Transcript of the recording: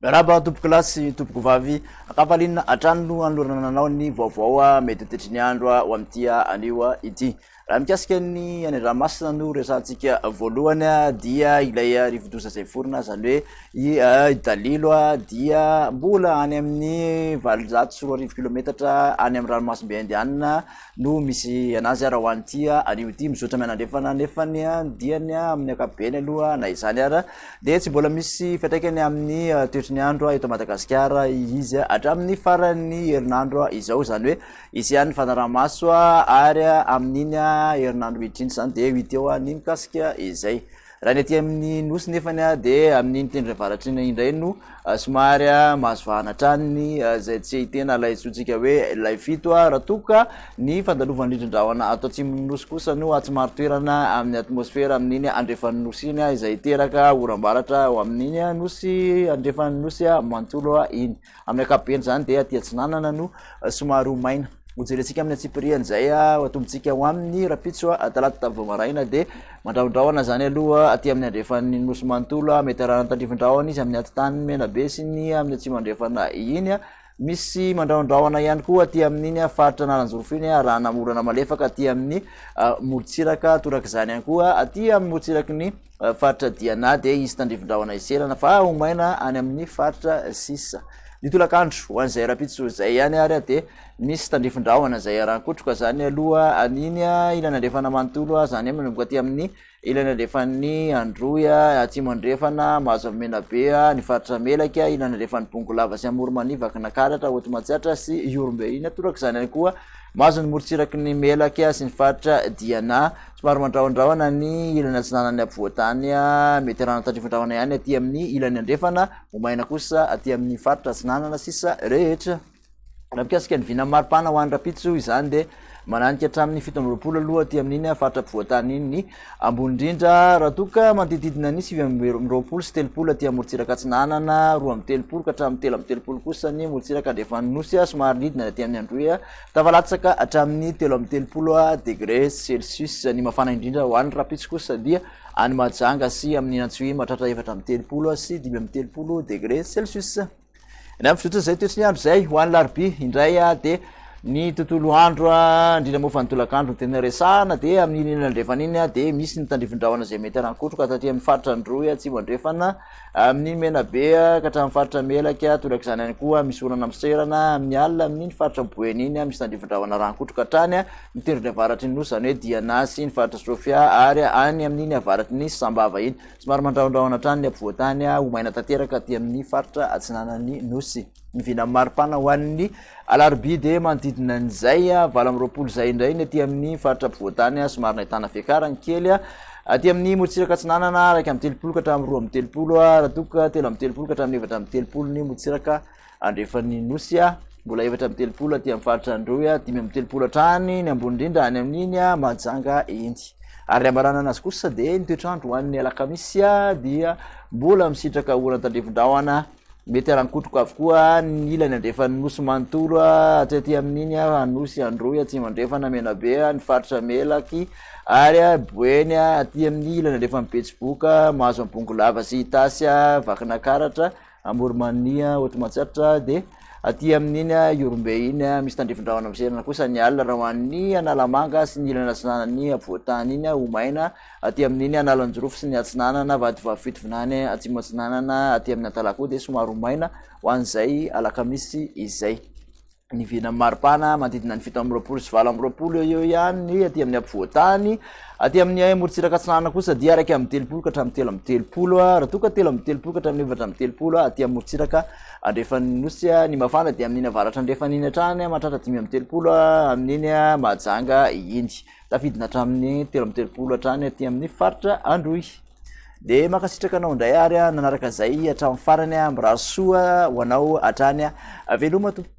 Raba tompoko lasy tompoko vavy akapalinina atrano anolorana anao ny vaovao mety tetry andro ho amtia anio ity. Raha mikasika ny any Ranomasina no resantsika voalohany dia ilay rivodoza zay vorona zany hoe Dalilo dia mbola any amin'ny 840 kilometatra any amin'ny ranomasimbe indianina no misy anazy raha ho an'ity anio ity mizotra mianandrefana nefany diany amin'ny akapobeny aloha na izany ara dia tsy mbola misy fiantraikany amin'ny toetry ny andro eto Madagasikara izy hatramin'ny farany herinandro izao zany hoe izy ihany fanaramaso ary amin'iny herinandro midriny zany dia 8 eo ny mikasika izay raha ny aty amin'ny nosy nefany dia amin'iny tendry avaratry indray no somary mahazovahana hatrany zay tsy tena ilay zotsika hoe ilay fito raha toka ny fandalovan'ny rindrin-drahona ato atsimon'ny nosy kosa no tsy maro toerana amin'ny atmosfera amin'iny andrefan'ny nosy iny izay teraka oram-baratra ao amin'iny nosy andrefan'ny nosy mantolo iny amin'ny akapobeny zany dia aty Atsinanana no somary maina hojerentsika amin'ny atsipiriany zay atombontsika ho amin'ny rapitso talata tavomaraina dia mandraondraona zany aloha aty amin'ny andrefan'ny nosy mantolo mety arahana tandrivon-drahona izy amin'ny atitany menabe sy ny amin'ny atsimo andrefana iny misy mandraondraona ihany koa aty amin'iny faritra Naranjorofiny raha namorana malefaka aty amin'ny morotsiraka toraka zany ihany koa aty amin'ny morotsiraky ny faritra Diana dia izy tandrivon-drahona iselana fa homaina any amin'ny faritra Sisa ny tolakandro ho an'izay rapitso zay ihany ary dia misy tandrifon-drahona zay rahankotroka zany aloha aniny ilana andrefana manontolo zany manomboka aty amin'ny ilana andrefan'ny Androy atsimo andrefana mahazo amin'ny Menabe ny faritra Melaka ilana andrefan'ny Bongolava sy Amoromanivaka nakaratra Hotomatsatra sy Iorombe iny toraka zany ihany koa mahazo ny morotsiraky ny Melaka sy ny faritra Diana somary mandraondraona ny ilana Atsinanana ampovoantany mety arahana tandrifon-drahona ihany aty amin'ny ilany andrefana homaina kosa aty amin'ny faritra Atsinanana sisa rehetra raha mikasika ny vina maripana ho an'ny rapitso izany dia mananika hatramin'ny 720 aloha aty amin'iny faritra ampovoantany iny ny ambony indrindra raha toka manodididina ny 920 sy 30 aty morotsiraka Atsinanana 230 ka hatramin'ny 330 kosa ny morotsiraka andrefan'ny nosy somary lidina aty amin'ny Androy tavalatsaka hatramin'ny 330 degré Celsius ny mafana indrindra ho an'ny rapitso kosa dia any Mahajanga sy amin'ny Antsohihy mahatratra 430 sy 530 degré Celsius na mizotra zay toetry ny andro zay ho an'ny larobia indray dia ny tontolo andro indrindra moa fa ny tolakandro tena resahana dia amin'ny ilana andrefana iny dia misy ny tandrivon-drahona zay mety arankotroka taty amin'ny faritra Androy atsimo andrefana amin'ny Menabe ka hatramin'ny faritra Melaka toraka izany ihany koa misy orana miserana amin'ny alina amin'iny faritra Boeny iny misy tandrivon-drahona rahankotroka hatrany ny tendrony avaratry ny nosy zany hoe Diana sy ny faritra Sofia ary any amin'iny avaratry ny Sambava iny somary mandraondraona hatrany ny ampovoantany homaina tanteraka aty amin'ny faritra Atsinanan'ny nosy ny vina maripana ho an'ny alarobia dia manodidina an'izay 20 zay indray ny aty amin'ny faritra ampovoantany somary nahitana fiakarany kely aty amin'ny morotsiraka Atsinanana 130 ka hatramin'ny 230 raha toka 330 ka hatramin'ny 730 ny morotsiraka andrefan'ny nosy mbola 730 aty amin'ny faritra Androy 530 hatrany ny ambony indrindra any amin'iny Mahajanga iny ary amarana anazy kosa dia ny toetrandro ho an'ny alakamisy dia mbola misitraka orana tandrivon-drahona mety arankotroka avokoa ny ilany andrefan'ny nosy manontolo aty amin'iny nosy Androy atsimo andrefana Menabe ny faritra Melaky ary Boeny aty amin'ny ilany andrefan'ny Betsiboka mahazo amin'ny Bongolava sy Itasy Vakinakaratra Amoromania Hotomatsatra dia aty amin'iny Iorombe iny misy tandrivon-drahona miserana kosa ny alina raha ho an'ny Analamanga sy ny ilana Atsinanany ampovoantany iny homaina aty amin'iny Analanjorofo sy ny Atsinanana Vadivavy atsimo Atsinanana aty amin'ny Antalakoa dia somary homaina ho an'izay alakamisy izay ny vina maripana manodidina ny 720 sy 820 eo ihany aty amin'ny ampovoantany aty amin'ny morotsiraka Atsinanana kosa dia araiky amin'ny 30 ka hatramin'ny 330 raha toka 330 ka hatramin'ny 430 aty amin'ny morotsiraka andrefan'ny nosy ny mafana dia amin'iny avaratra andrefan'iny hatrany mahatratra 530 amin'iny Mahajanga iny tafidina hatramin'ny 330 hatrany aty amin'ny faritra Androy dia makasitraka anao indray ary nanaraka zay hatramin'ny farany mirahasoa ho anao hatrany veloma tompoko